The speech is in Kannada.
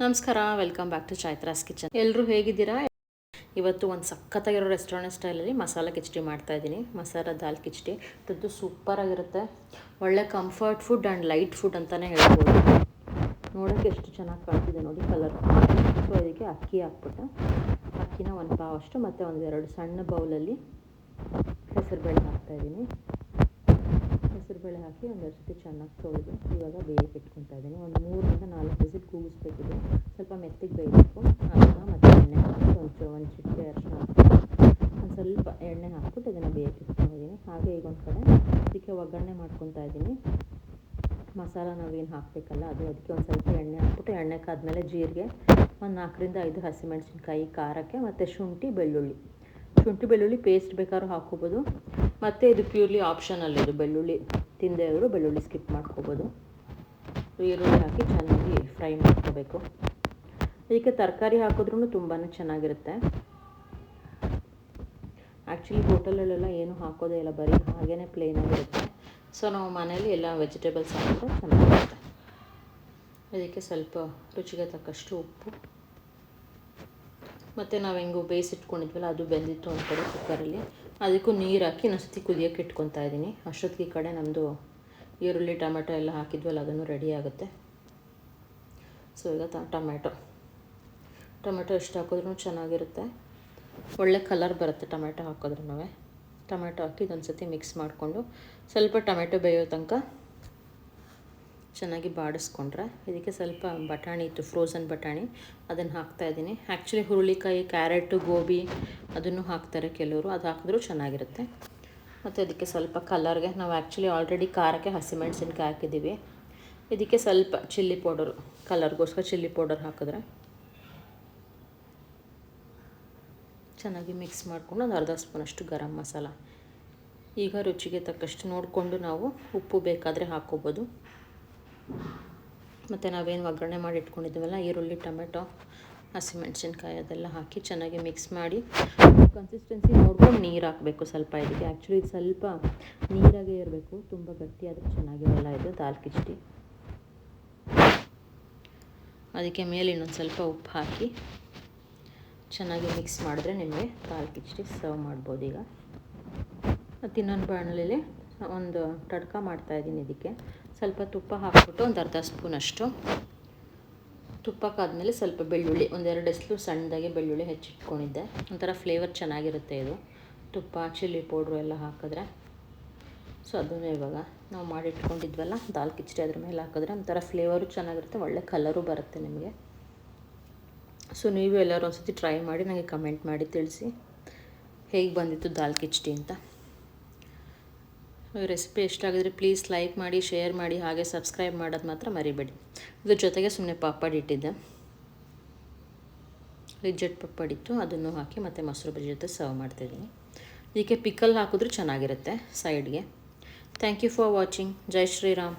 ನಮಸ್ಕಾರ, welcome back to Chaitra's kitchen. ಎಲ್ಲರೂ ಹೇಗಿದ್ದೀರಾ? ಇವತ್ತು ಒಂದು ಸಖತ್ತಾಗಿರೋ ರೆಸ್ಟೋರೆಂಟ್ ಸ್ಟೈಲಲ್ಲಿ ಮಸಾಲ ಕಿಚಡಿ ಮಾಡ್ತಾಯಿದ್ದೀನಿ. ಮಸಾಲ ದಾಲ್ ಕಿಚಡಿ ಇದು ಸೂಪರಾಗಿರುತ್ತೆ. ಒಳ್ಳೆ comfort food and light food ಅಂತಲೇ ಹೇಳ್ಬೋದು. ನೋಡೋಕ್ಕೆ ಎಷ್ಟು ಚೆನ್ನಾಗಿ ಕಾಣ್ತಿದೆ ನೋಡಿ ಕಲರ್. ಸೊ ಇದಕ್ಕೆ ಅಕ್ಕಿ ಹಾಕ್ಬಿಟ್ಟು ಅಕ್ಕಿನ ಒಂದು ಪಾವ್ ಅಷ್ಟು ಮತ್ತು ಒಂದು 2 ಸಣ್ಣ ಬೌಲಲ್ಲಿ ಹೆಸರುಬೇಳೆ ಹಾಕ್ತಾಯಿದ್ದೀನಿ. ಹೆಸರುಬೇಳೆ ಹಾಕಿ ಒಂದೆರಡು ಸತಿ ಚೆನ್ನಾಗಿ ತೊಳೆದು ಇವಾಗ ಬೇಯಕ್ಕೆ ಇಟ್ಕೊತಾ ಇದ್ದೀನಿ. ಒಂದು 3ರಿಂದ 4 ವಿಸಿಲ್ ಕೂಗಿಸ್ಬೇಕಿದೆ. ಸ್ವಲ್ಪ ಮೆತ್ತಿಗೆ ಬೇಯಬೇಕು. ಅನ್ನ ಮತ್ತು ಎಣ್ಣೆ ಹಾಕಿ ಒಂದು ಚಿಟಿಕೆ ಅರಿಶಿನ ಹಾಕ್ಬಿಟ್ಟು ಒಂದು ಸ್ವಲ್ಪ ಎಣ್ಣೆ ಹಾಕ್ಬಿಟ್ಟು ಇದನ್ನು ಬೇಯಕ್ಕೆ ಇಟ್ಕೊಂಡಿದ್ದೀನಿ. ಹಾಗೆ ಈಗ ಒಂದು ಕಡೆ ಅದಕ್ಕೆ ಒಗ್ಗರಣೆ ಮಾಡ್ಕೊತಾ ಇದ್ದೀನಿ. ಮಸಾಲ ನಾವೇನು ಹಾಕಬೇಕಲ್ಲ ಅದಕ್ಕೆ ಒಂದು ಸ್ವಲ್ಪ ಎಣ್ಣೆ ಹಾಕ್ಬಿಟ್ಟು ಎಣ್ಣೆ ಕಾದ್ಮೇಲೆ ಜೀರಿಗೆ, ಒಂದು 4ರಿಂದ 5 ಹಸಿಮೆಣಸಿನ್ಕಾಯಿ ಖಾರಕ್ಕೆ, ಮತ್ತು ಶುಂಠಿ ಬೆಳ್ಳುಳ್ಳಿ ಪೇಸ್ಟ್ ಬೇಕಾದ್ರೂ ಹಾಕ್ಕೋಬೋದು. ಮತ್ತು ಇದು ಪ್ಯೂರ್ಲಿ ಆಪ್ಷನಲ್. ಇದು ಬೆಳ್ಳುಳ್ಳಿ ತಿಂದೇ ಇರೋರು ಬೆಳ್ಳುಳ್ಳಿ ಸ್ಕಿಪ್ ಮಾಡ್ಕೋಬೋದು. ಈರುಳ್ಳಿ ಹಾಕಿ ಚೆನ್ನಾಗಿ ಫ್ರೈ ಮಾಡ್ಕೋಬೇಕು. ಇದಕ್ಕೆ ತರಕಾರಿ ಹಾಕಿದ್ರೂ ತುಂಬಾ ಚೆನ್ನಾಗಿರುತ್ತೆ. ಆ್ಯಕ್ಚುಲಿ ಹೋಟೆಲಲ್ಲೆಲ್ಲ ಏನು ಹಾಕೋದೇ ಇಲ್ಲ, ಬರೀ ಹಾಗೇ ಪ್ಲೇನಾಗಿರುತ್ತೆ. ಸೊ ನಾವು ಮನೇಲಿ ಎಲ್ಲ ವೆಜಿಟೇಬಲ್ಸ್ ಹಾಕಿದ್ರೆ ಚೆನ್ನಾಗಿರುತ್ತೆ. ಇದಕ್ಕೆ ಸ್ವಲ್ಪ ರುಚಿಗೆ ತಕ್ಕಷ್ಟು ಉಪ್ಪು, ಮತ್ತು ನಾವು ಹೆಂಗೋ ಬೇಯಿಸಿಟ್ಕೊಂಡಿದ್ವಲ್ಲ ಅದು ಬೆಂದಿತ್ತು ಒಂದು ಕಡೆ ಕುಕ್ಕರಲ್ಲಿ. ಅದಕ್ಕೂ ನೀರು ಹಾಕಿ ಇನ್ನೊಂದ್ಸತಿ ಕುದಿಯೋಕ್ಕೆ ಇಟ್ಕೊತಾ ಇದ್ದೀನಿ. ಅಷ್ಟೊತ್ತಿಗೆ ಈ ಕಡೆ ನಮ್ಮದು ಈರುಳ್ಳಿ ಟೊಮೆಟೊ ಎಲ್ಲ ಹಾಕಿದ್ವಲ್ಲ ಅದನ್ನು ರೆಡಿ ಆಗುತ್ತೆ. ಸೊ ಈಗ ಟೊಮೆಟೊ ಎಷ್ಟು ಹಾಕಿದ್ರೂ ಚೆನ್ನಾಗಿರುತ್ತೆ. ಒಳ್ಳೆ ಕಲರ್ ಬರುತ್ತೆ ಟೊಮೆಟೊ ಹಾಕಿದ್ರೂ. ಟೊಮೆಟೊ ಹಾಕಿ ಇದೊಂದು ಸತಿ ಮಿಕ್ಸ್ ಮಾಡಿಕೊಂಡು ಸ್ವಲ್ಪ ಟೊಮೆಟೊ ಬೇಯೋ ತನಕ ಚೆನ್ನಾಗಿ ಬಾಡಿಸ್ಕೊಂಡ್ರೆ ಇದಕ್ಕೆ ಸ್ವಲ್ಪ ಬಟಾಣಿ ಇತ್ತು, ಫ್ರೋಝನ್ ಬಟಾಣಿ, ಅದನ್ನು ಹಾಕ್ತಾಯಿದ್ದೀನಿ. ಆ್ಯಕ್ಚುಲಿ ಹುರುಳಿಕಾಯಿ, ಕ್ಯಾರೆಟು, ಗೋಬಿ ಅದನ್ನು ಹಾಕ್ತಾರೆ ಕೆಲವರು, ಅದು ಹಾಕಿದ್ರೂ ಚೆನ್ನಾಗಿರುತ್ತೆ. ಮತ್ತು ಅದಕ್ಕೆ ಸ್ವಲ್ಪ ಕಲರ್ಗೆ ನಾವು ಆ್ಯಕ್ಚುಲಿ ಆಲ್ರೆಡಿ ಖಾರಕ್ಕೆ ಹಸಿಮೆಣಸಿನ್ಕಾಯಿ ಹಾಕಿದ್ದೀವಿ. ಇದಕ್ಕೆ ಸ್ವಲ್ಪ ಚಿಲ್ಲಿ ಪೌಡರು, ಕಲರ್ಗೋಸ್ಕರ ಚಿಲ್ಲಿ ಪೌಡರ್ ಹಾಕಿದ್ರೆ ಚೆನ್ನಾಗಿ ಮಿಕ್ಸ್ ಮಾಡಿಕೊಂಡು ಒಂದು ಅರ್ಧ ಸ್ಪೂನಷ್ಟು ಗರಂ ಮಸಾಲ. ಈಗ ರುಚಿಗೆ ತಕ್ಕಷ್ಟು ನೋಡಿಕೊಂಡು ನಾವು ಉಪ್ಪು ಬೇಕಾದರೆ ಹಾಕ್ಕೋಬೋದು. ಮತ್ತು ನಾವೇನು ಒಗ್ಗರಣೆ ಮಾಡಿ ಇಟ್ಕೊಂಡಿದ್ದೀವಲ್ಲ ಈರುಳ್ಳಿ, ಟೊಮೆಟೊ, ಹಸಿಮೆಣಸಿನ್ಕಾಯಿ ಅದೆಲ್ಲ ಹಾಕಿ ಚೆನ್ನಾಗಿ ಮಿಕ್ಸ್ ಮಾಡಿ ಕನ್ಸಿಸ್ಟೆನ್ಸಿ ನೋಡ್ಕೊಂಡು ನೀರು ಹಾಕಬೇಕು ಸ್ವಲ್ಪ. ಇದಕ್ಕೆ ಆ್ಯಕ್ಚುಲಿ ಇದು ಸ್ವಲ್ಪ ನೀರಾಗೇ ಇರಬೇಕು, ತುಂಬ ಗಟ್ಟಿಯಾದರೆ ಚೆನ್ನಾಗಿರಲ್ಲ ಇದು ದಾಲ್ ಕಿಚಡಿ. ಅದಕ್ಕೆ ಮೇಲೆ ಇನ್ನೊಂದು ಸ್ವಲ್ಪ ಉಪ್ಪು ಹಾಕಿ ಚೆನ್ನಾಗಿ ಮಿಕ್ಸ್ ಮಾಡಿದ್ರೆ ನಿಮಗೆ ದಾಲ್ ಕಿಚಡಿ ಸರ್ವ್ ಮಾಡ್ಬೋದು. ಈಗ ಮತ್ತು ಇನ್ನೊಂದು ಬಾಣಲೆಯಲ್ಲಿ ಒಂದು ತಡ್ಕ ಮಾಡ್ತಾಯಿದ್ದೀನಿ. ಇದಕ್ಕೆ ಸ್ವಲ್ಪ ತುಪ್ಪ ಹಾಕ್ಬಿಟ್ಟು ಒಂದು ಅರ್ಧ ಸ್ಪೂನಷ್ಟು ತುಪ್ಪಕ್ಕಾದ್ಮೇಲೆ ಸ್ವಲ್ಪ ಬೆಳ್ಳುಳ್ಳಿ, 1-2 ಎಸ್ಲು ಸಣ್ಣದಾಗಿ ಬೆಳ್ಳುಳ್ಳಿ ಹೆಚ್ಚಿಟ್ಕೊಂಡಿದ್ದೆ. ಒಂಥರ ಫ್ಲೇವರ್ ಚೆನ್ನಾಗಿರುತ್ತೆ ಇದು, ತುಪ್ಪ, ಚಿಲ್ಲಿ ಪೌಡ್ರು ಎಲ್ಲ ಹಾಕಿದ್ರೆ. ಸೊ ಅದನ್ನು ಇವಾಗ ನಾವು ಮಾಡಿಟ್ಕೊಂಡಿದ್ವಲ್ಲ ದಾಲ್ ಕಿಚಡಿ ಅದ್ರ ಮೇಲೆ ಹಾಕಿದ್ರೆ ಒಂಥರ ಫ್ಲೇವರು ಚೆನ್ನಾಗಿರುತ್ತೆ, ಒಳ್ಳೆ ಕಲರು ಬರುತ್ತೆ ನಿಮಗೆ. ಸೊ ನೀವು ಎಲ್ಲರೂ ಒಂದ್ಸತಿ ಟ್ರೈ ಮಾಡಿ ನನಗೆ ಕಮೆಂಟ್ ಮಾಡಿ ತಿಳಿಸಿ ಹೇಗೆ ಬಂದಿತ್ತು ದಾಲ್ ಕಿಚಡಿ ಅಂತ. ರೆಸಿಪಿ ಇಷ್ಟಾಗಿದ್ರೆ ಪ್ಲೀಸ್ ಲೈಕ್ ಮಾಡಿ, ಶೇರ್ ಮಾಡಿ, ಹಾಗೆ ಸಬ್ಸ್ಕ್ರೈಬ್ ಮಾಡೋದು ಮಾತ್ರ ಮರಿಬೇಡಿ. ಇದ್ರ ಜೊತೆಗೆ ಸುಮ್ಮನೆ ಪಾಪಡ್ ಇಟ್ಟಿದ್ದೆ, ರಿಜೆಟ್ ಪಾಪಡ್ ಇತ್ತು, ಅದನ್ನು ಹಾಕಿ ಮತ್ತು ಮೊಸರು ಬಜ್ಜಿ ಜೊತೆ ಸರ್ವ್ ಮಾಡ್ತಾಯಿದ್ದೀನಿ. ಇದಕ್ಕೆ ಪಿಕಲ್ ಹಾಕಿದ್ರೂ ಚೆನ್ನಾಗಿರುತ್ತೆ ಸೈಡ್ಗೆ. Thank you for watching. ಜೈ ಶ್ರೀರಾಮ್.